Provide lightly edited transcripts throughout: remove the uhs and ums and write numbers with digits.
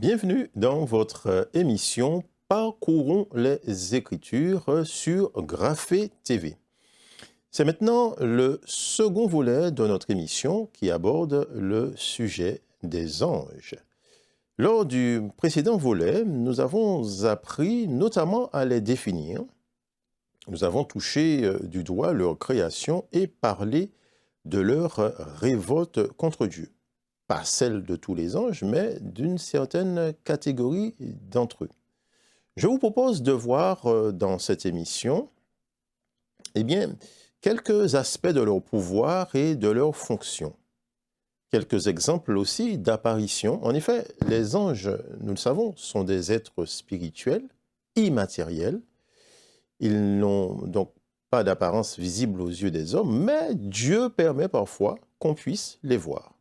Bienvenue dans votre émission Parcourons les Écritures sur Graphée TV. C'est maintenant le second volet de notre émission qui aborde le sujet des anges. Lors du précédent volet, nous avons appris notamment à les définir. Nous avons touché du doigt leur création et parlé de leur révolte contre Dieu. Pas celle de tous les anges, mais d'une certaine catégorie d'entre eux. Je vous propose de voir dans cette émission, quelques aspects de leur pouvoir et de leur fonction. Quelques exemples aussi d'apparition. En effet, les anges, nous le savons, sont des êtres spirituels, immatériels. Ils n'ont donc pas d'apparence visible aux yeux des hommes, mais Dieu permet parfois qu'on puisse les voir.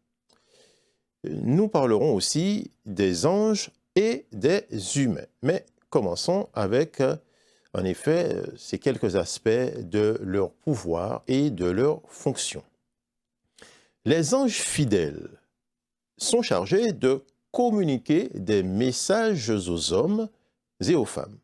Nous parlerons aussi des anges et des humains. Mais commençons avec, en effet, ces quelques aspects de leur pouvoir et de leur fonction. Les anges fidèles sont chargés de communiquer des messages aux hommes et aux femmes.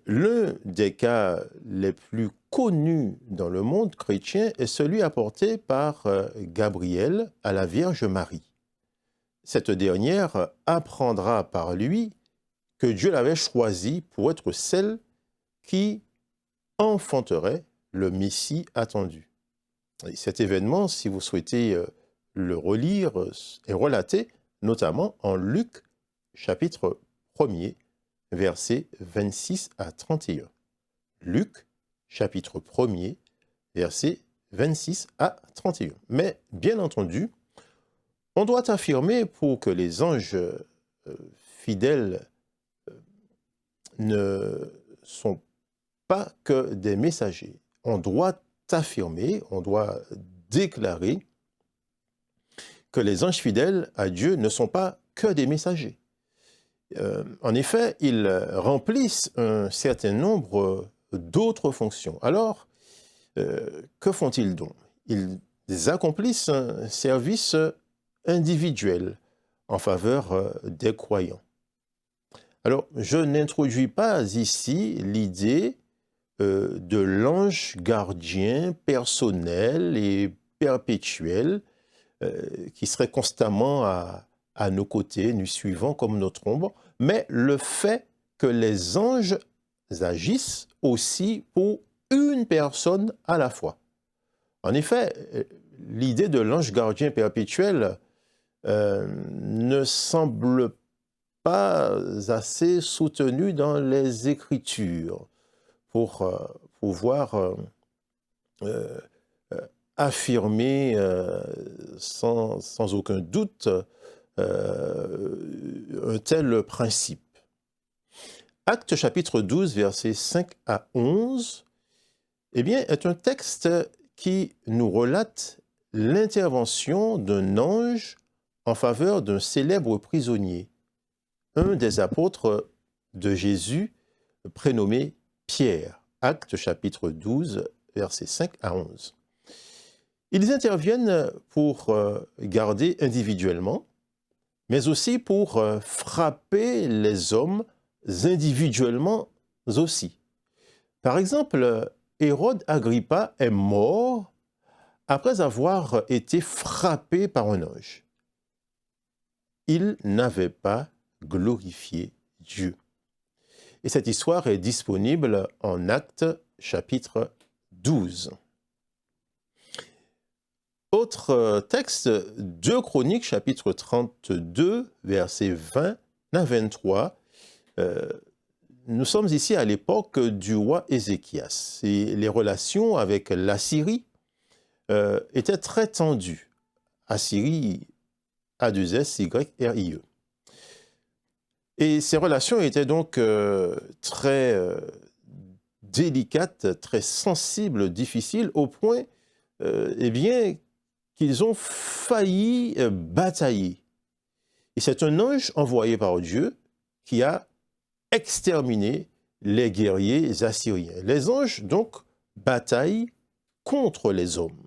L'un des cas les plus connus dans le monde chrétien est celui apporté par Gabriel à la Vierge Marie. Cette dernière apprendra par lui que Dieu l'avait choisie pour être celle qui enfanterait le Messie attendu. Et cet événement, si vous souhaitez le relire, est relaté notamment en Luc, chapitre 1er, versets 26 à 31. Luc, chapitre 1er, versets 26 à 31. Mais, bien entendu, on doit affirmer pour que les anges fidèles ne sont pas que des messagers. On doit affirmer, on doit déclarer que les anges fidèles à Dieu ne sont pas que des messagers. En effet, ils remplissent un certain nombre d'autres fonctions. Alors, que font-ils donc? Ils accomplissent un service individuel en faveur des croyants. Alors, je n'introduis pas ici l'idée de l'ange gardien personnel et perpétuel qui serait constamment à nos côtés, nous suivant comme notre ombre, mais le fait que les anges agissent aussi pour une personne à la fois. En effet, l'idée de l'ange gardien perpétuel ne semble pas assez soutenue dans les Écritures pour pouvoir affirmer sans aucun doute un tel principe. Actes chapitre 12, versets 5 à 11, est un texte qui nous relate l'intervention d'un ange en faveur d'un célèbre prisonnier, un des apôtres de Jésus, prénommé Pierre. Actes chapitre 12, versets 5 à 11. Ils interviennent pour garder individuellement, mais aussi pour frapper les hommes individuellement aussi. Par exemple, Hérode Agrippa est mort après avoir été frappé par un ange. Il n'avait pas glorifié Dieu. Et cette histoire est disponible en Actes chapitre 12. Autre texte, 2 Chroniques chapitre 32, versets 20 à 23. Nous sommes ici à l'époque du roi Ézéchias. Et les relations avec l'Assyrie étaient très tendues. Assyrie, A2SYRIE. Et ces relations étaient donc très délicates, très sensibles, difficiles, au point, qu'ils ont failli batailler. Et c'est un ange envoyé par Dieu qui a exterminé les guerriers assyriens. Les anges, donc, bataillent contre les hommes.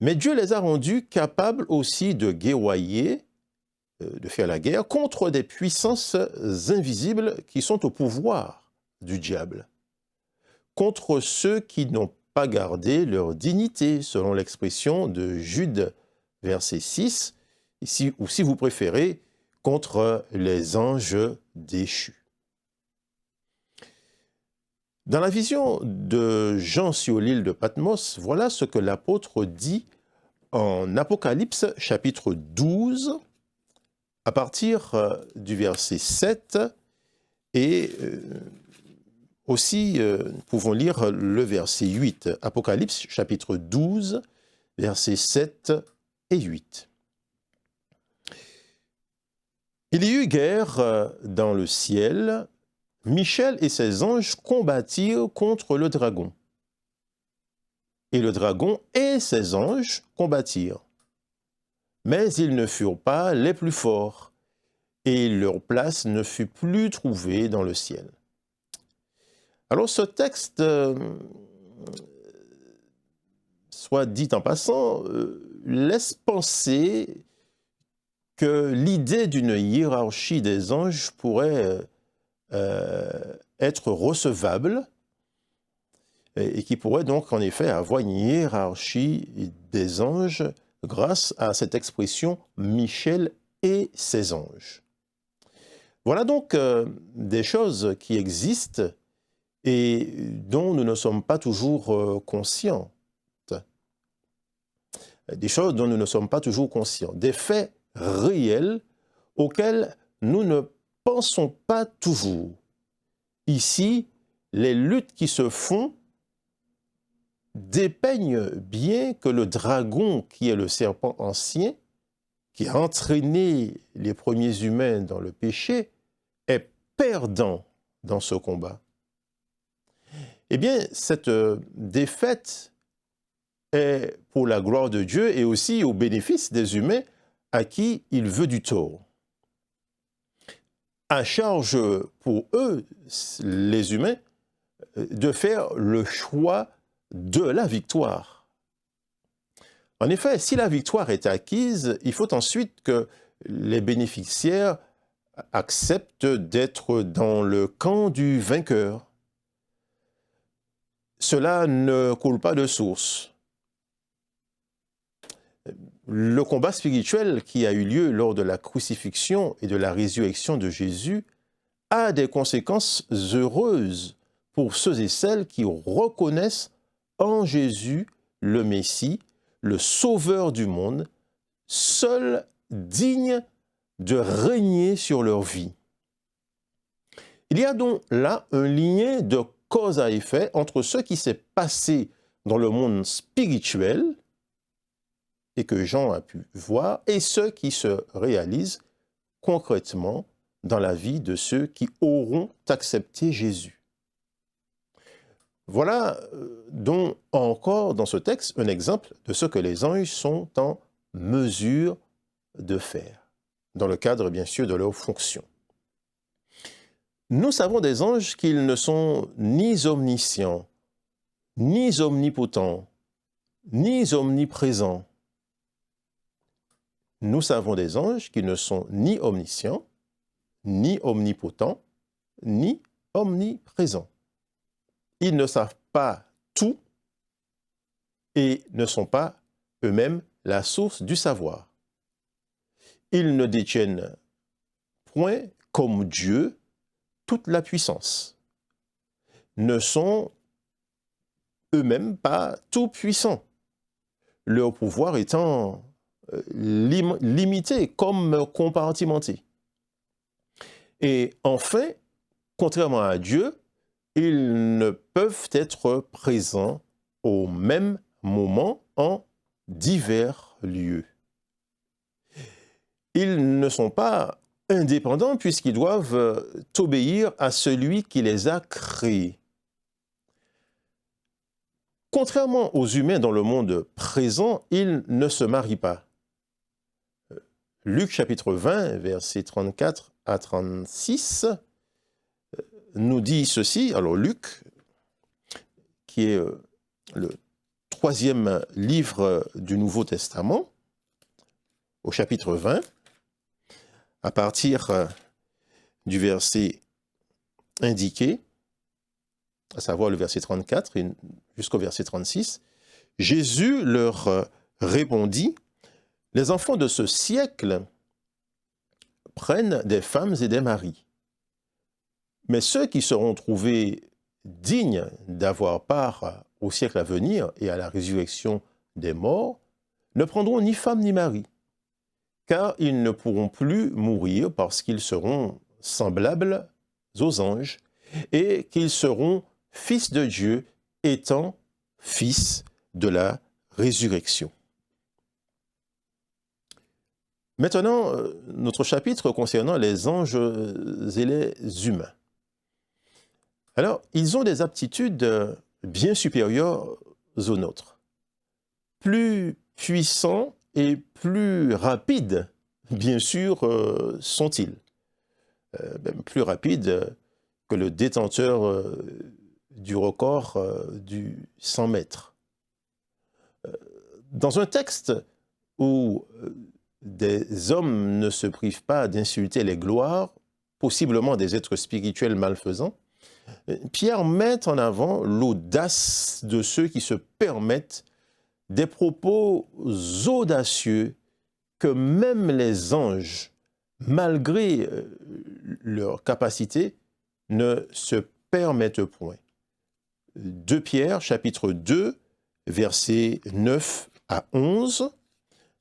Mais Dieu les a rendus capables aussi de guerroyer de faire la guerre contre des puissances invisibles qui sont au pouvoir du diable, contre ceux qui n'ont pas gardé leur dignité, selon l'expression de Jude, verset 6, ici, ou si vous préférez, contre les anges déchus. Dans la vision de Jean sur l'île de Patmos, voilà ce que l'apôtre dit en Apocalypse chapitre 12, à partir du verset 7, et aussi nous pouvons lire le verset 8. Apocalypse chapitre 12, versets 7 et 8. Il y eut guerre dans le ciel. Michel et ses anges combattirent contre le dragon. Et le dragon et ses anges combattirent. Mais ils ne furent pas les plus forts, et leur place ne fut plus trouvée dans le ciel. Alors ce texte, soit dit en passant, laisse penser que l'idée d'une hiérarchie des anges pourrait être recevable et qui pourrait donc en effet avoir une hiérarchie des anges grâce à cette expression « Michel et ses anges ». Voilà donc des choses qui existent et dont nous ne sommes pas toujours conscients. Des choses dont nous ne sommes pas toujours conscients. Des faits réels auxquels nous ne pensons pas toujours. Ici, les luttes qui se font dépeignent bien que le dragon, qui est le serpent ancien, qui a entraîné les premiers humains dans le péché, est perdant dans ce combat. Eh bien, cette défaite est pour la gloire de Dieu et aussi au bénéfice des humains à qui il veut du tort. À charge pour eux, les humains, de faire le choix de la victoire. En effet, si la victoire est acquise, il faut ensuite que les bénéficiaires acceptent d'être dans le camp du vainqueur. Cela ne coule pas de source. Le combat spirituel qui a eu lieu lors de la crucifixion et de la résurrection de Jésus a des conséquences heureuses pour ceux et celles qui reconnaissent en Jésus le Messie, le Sauveur du monde, seul digne de régner sur leur vie. Il y a donc là un lien de cause à effet entre ce qui s'est passé dans le monde spirituel et que Jean a pu voir, et ce qui se réalise concrètement dans la vie de ceux qui auront accepté Jésus. Voilà donc encore dans ce texte un exemple de ce que les anges sont en mesure de faire, dans le cadre bien sûr de leur fonction. Nous savons des anges qu'ils ne sont ni omniscients, ni omnipotents, ni omniprésents. Nous savons des anges qui ne sont ni omniscients, ni omnipotents, ni omniprésents. Ils ne savent pas tout et ne sont pas eux-mêmes la source du savoir. Ils ne détiennent point, comme Dieu, toute la puissance. Ne sont eux-mêmes pas tout puissants, leur pouvoir étant limité comme compartimenté. Et enfin, contrairement à Dieu, ils ne peuvent être présents au même moment en divers lieux. Ils ne sont pas indépendants puisqu'ils doivent obéir à celui qui les a créés. Contrairement aux humains dans le monde présent, ils ne se marient pas. Luc chapitre 20, versets 34 à 36, nous dit ceci. Alors Luc, qui est le 3e livre du Nouveau Testament, au chapitre 20, à partir du verset indiqué, à savoir le verset 34 jusqu'au verset 36, Jésus leur répondit, « Les enfants de ce siècle prennent des femmes et des maris, mais ceux qui seront trouvés dignes d'avoir part au siècle à venir et à la résurrection des morts ne prendront ni femme ni mari, car ils ne pourront plus mourir parce qu'ils seront semblables aux anges et qu'ils seront fils de Dieu étant fils de la résurrection. » Maintenant, notre chapitre concernant les anges et les humains. Alors, ils ont des aptitudes bien supérieures aux nôtres. Plus puissants et plus rapides, bien sûr, sont-ils. Même plus rapides que le détenteur du record du 100 mètres. Dans un texte où des hommes ne se privent pas d'insulter les gloires, possiblement des êtres spirituels malfaisants, Pierre met en avant l'audace de ceux qui se permettent des propos audacieux que même les anges, malgré leur capacité, ne se permettent point. 2 Pierre, chapitre 2, versets 9 à 11.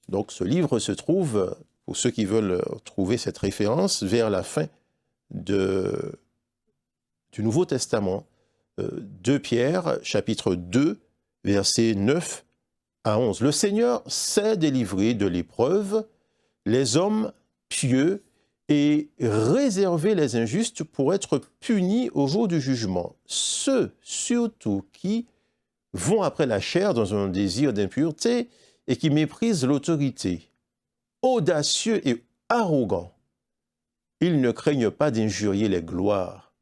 Donc ce livre se trouve, pour ceux qui veulent trouver cette référence, vers la fin du Nouveau Testament, 2 Pierre, chapitre 2, versets 9 à 11. Le Seigneur sait délivrer de l'épreuve les hommes pieux et réserver les injustes pour être punis au jour du jugement. Ceux, surtout, qui vont après la chair dans un désir d'impureté et qui méprisent l'autorité. Audacieux et arrogants, ils ne craignent pas d'injurier les gloires,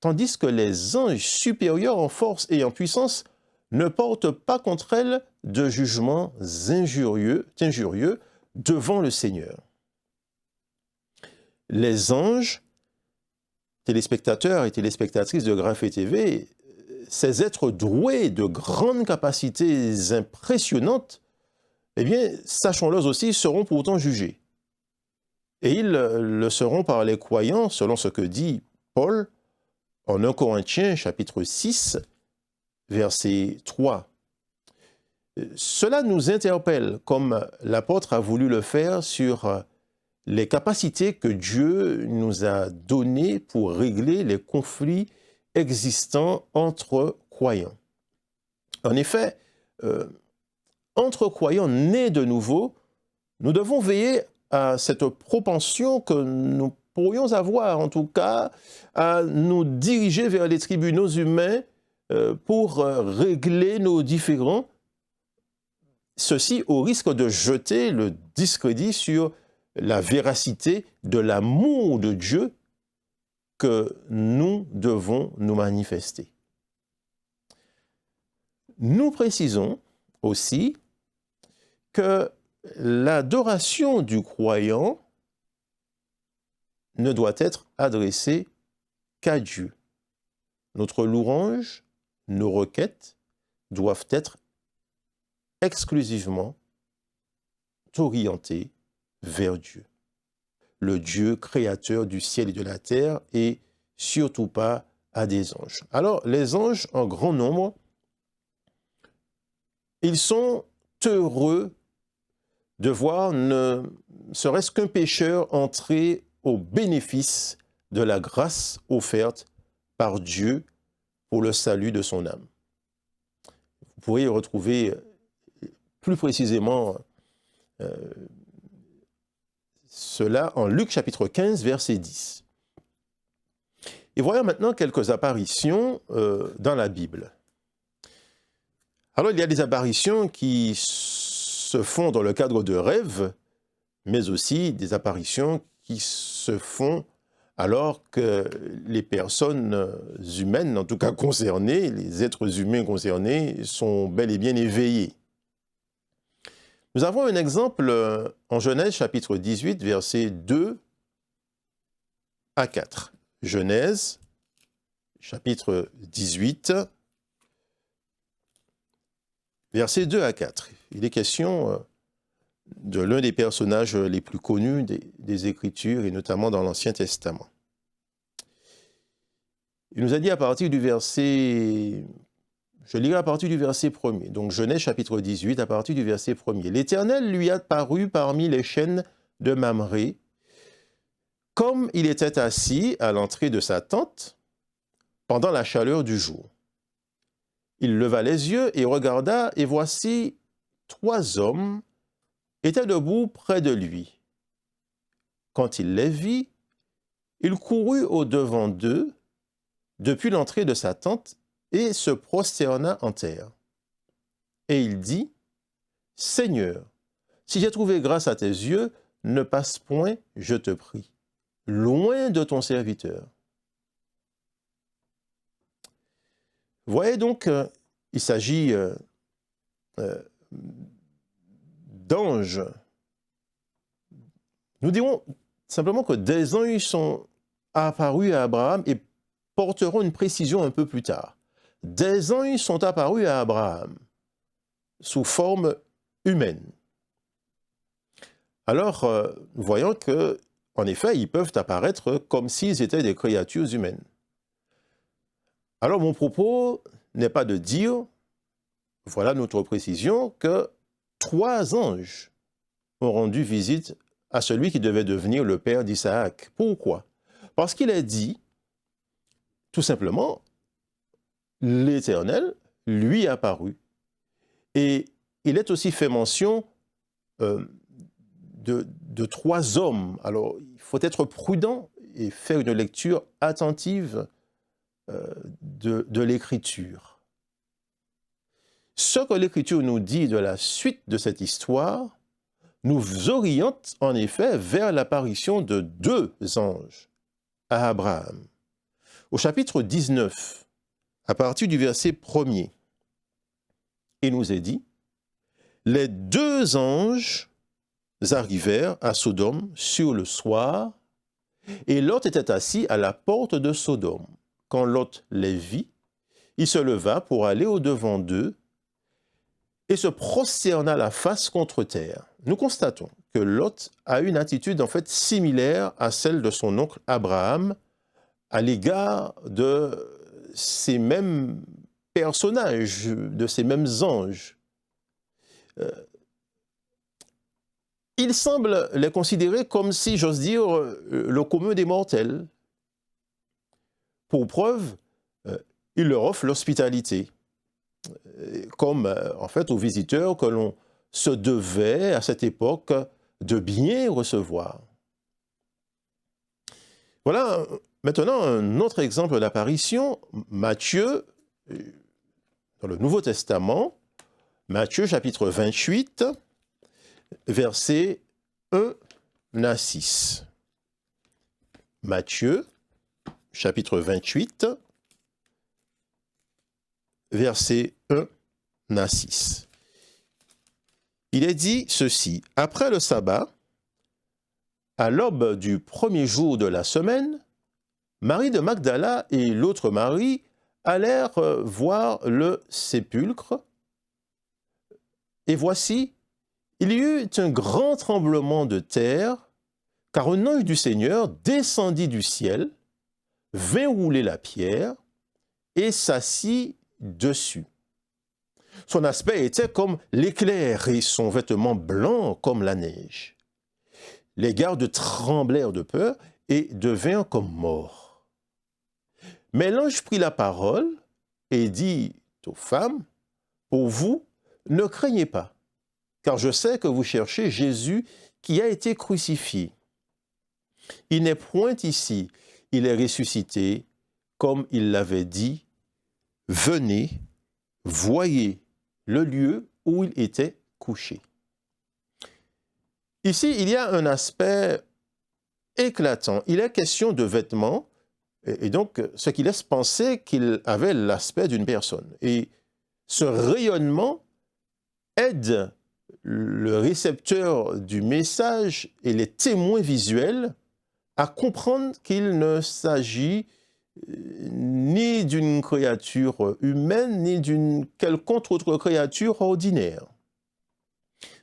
tandis que les anges supérieurs en force et en puissance ne portent pas contre elles de jugements injurieux devant le Seigneur. Les anges, téléspectateurs et téléspectatrices de Graphée TV, ces êtres doués de grandes capacités impressionnantes, eh bien, sachons-le aussi, seront pourtant jugés. Et ils le seront par les croyants, selon ce que dit Paul en 1 Corinthiens, chapitre 6, verset 3. Cela nous interpelle, comme l'apôtre a voulu le faire, sur les capacités que Dieu nous a données pour régler les conflits existants entre croyants. En effet, entre croyants nés de nouveau, nous devons veiller à cette propension que nous pourrions avoir, en tout cas, à nous diriger vers les tribunaux humains pour régler nos différends, ceci au risque de jeter le discrédit sur la véracité de l'amour de Dieu que nous devons nous manifester. Nous précisons aussi que l'adoration du croyant ne doit être adressée qu'à Dieu. Notre louange, nos requêtes doivent être exclusivement orientées vers Dieu, le Dieu créateur du ciel et de la terre, et surtout pas à des anges. Alors, les anges, en grand nombre, ils sont heureux de voir ne serait-ce qu'un pécheur entrer au bénéfice de la grâce offerte par Dieu pour le salut de son âme. Vous pourrez retrouver plus précisément cela en Luc chapitre 15, verset 10. Et voyons maintenant quelques apparitions dans la Bible. Alors, il y a des apparitions qui se font dans le cadre de rêves, mais aussi des apparitions qui se font alors que les personnes humaines, en tout cas concernées, les êtres humains concernés, sont bel et bien éveillés. Nous avons un exemple en Genèse chapitre 18, versets 2 à 4. Genèse, chapitre 18, versets 2 à 4. Il est question de l'un des personnages les plus connus des Écritures, et notamment dans l'Ancien Testament. Il nous a dit à partir du verset, je lirai à partir du verset 1er, donc Genèse chapitre 18, à partir du verset 1er. L'Éternel lui apparut parmi les chênes de Mamré, comme il était assis à l'entrée de sa tente pendant la chaleur du jour. Il leva les yeux et regarda, et voici 3 hommes étaient debout près de lui. Quand il les vit, il courut au-devant d'eux, depuis l'entrée de sa tente, et se prosterna en terre. Et il dit, « Seigneur, si j'ai trouvé grâce à tes yeux, ne passe point, je te prie, loin de ton serviteur. » Vous voyez donc, il s'agit d'anges. Nous dirons simplement que des anges sont apparus à Abraham et porteront une précision un peu plus tard. Des anges sont apparus à Abraham sous forme humaine. Alors, nous voyons qu'en effet, ils peuvent apparaître comme s'ils étaient des créatures humaines. Alors, mon propos n'est pas de dire, voilà notre précision, que 3 anges ont rendu visite à celui qui devait devenir le père d'Isaac. Pourquoi? Parce qu'il est dit, tout simplement, l'Éternel lui est apparu. Et il est aussi fait mention de 3 hommes. Alors, il faut être prudent et faire une lecture attentive de l'Écriture. Ce que l'Écriture nous dit de la suite de cette histoire nous oriente en effet vers l'apparition de 2 anges à Abraham. Au chapitre 19, à partir du verset 1er, il nous est dit, « Les 2 anges arrivèrent à Sodome sur le soir, et Lot était assis à la porte de Sodome. Quand Lot les vit, il se leva pour aller au-devant d'eux et se prosterna la face contre terre. » Nous constatons que Lot a une attitude en fait similaire à celle de son oncle Abraham à l'égard de ces mêmes personnages, de ces mêmes anges. Il semble les considérer comme si, j'ose dire, le commun des mortels. Pour preuve, il leur offre l'hospitalité, comme en fait aux visiteurs que l'on se devait à cette époque de bien recevoir. Voilà maintenant un autre exemple d'apparition, Matthieu, dans le Nouveau Testament, Matthieu chapitre 28, versets 1 à 6. Matthieu chapitre 28, versets 1 à 6. Il est dit ceci, « Après le sabbat, à l'aube du premier jour de la semaine, Marie de Magdala et l'autre Marie allèrent voir le sépulcre. Et voici, il y eut un grand tremblement de terre, car un ange du Seigneur descendit du ciel, vint rouler la pierre et s'assit dessus. Son aspect était comme l'éclair et son vêtement blanc comme la neige. Les gardes tremblèrent de peur et devinrent comme morts. Mais l'ange prit la parole et dit aux femmes, « Pour vous, ne craignez pas, car je sais que vous cherchez Jésus qui a été crucifié. Il n'est point ici, il est ressuscité, comme il l'avait dit. Venez, voyez le lieu où il était couché. » Ici, il y a un aspect éclatant. Il est question de vêtements, et donc ce qui laisse penser qu'il avait l'aspect d'une personne. Et ce rayonnement aide le récepteur du message et les témoins visuels à comprendre qu'il ne s'agit ni d'une créature humaine, ni d'une quelconque autre créature ordinaire.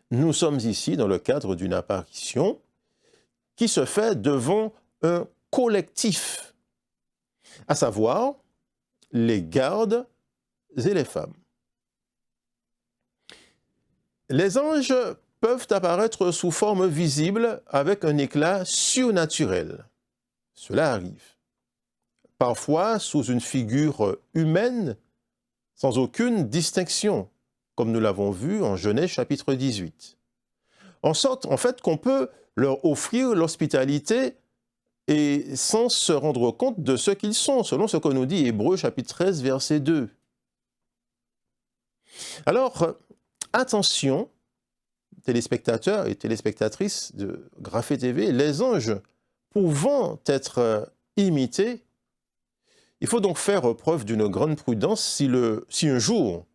Nous sommes ici dans le cadre d'une apparition qui se fait devant un collectif, à savoir les gardes et les femmes. Les anges peuvent apparaître sous forme visible avec un éclat surnaturel. Cela arrive. Parfois sous une figure humaine, sans aucune distinction, comme nous l'avons vu en Genèse chapitre 18. En sorte, en fait, qu'on peut leur offrir l'hospitalité et sans se rendre compte de ce qu'ils sont, selon ce que nous dit Hébreux chapitre 13, verset 2. Alors, attention, téléspectateurs et téléspectatrices de Graphée TV, les anges pouvant être imités, il faut donc faire preuve d'une grande prudence si un jour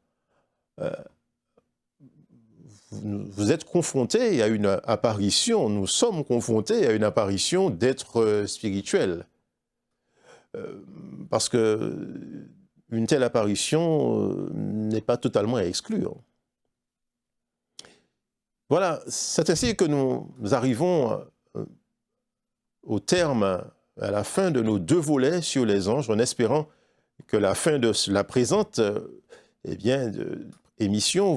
vous êtes confronté à une apparition, nous sommes confrontés à une apparition d'êtres spirituels. Parce que une telle apparition n'est pas totalement à exclure. Voilà, c'est ainsi que nous arrivons au terme, à la fin de nos 2 volets sur les anges, en espérant que la fin de la présente émission,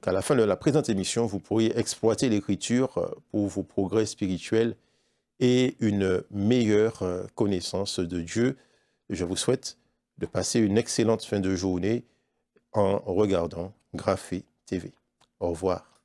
qu'à la fin de la présente émission, vous pourriez exploiter l'Écriture pour vos progrès spirituels et une meilleure connaissance de Dieu. Je vous souhaite de passer une excellente fin de journée en regardant Graphée TV. Au revoir.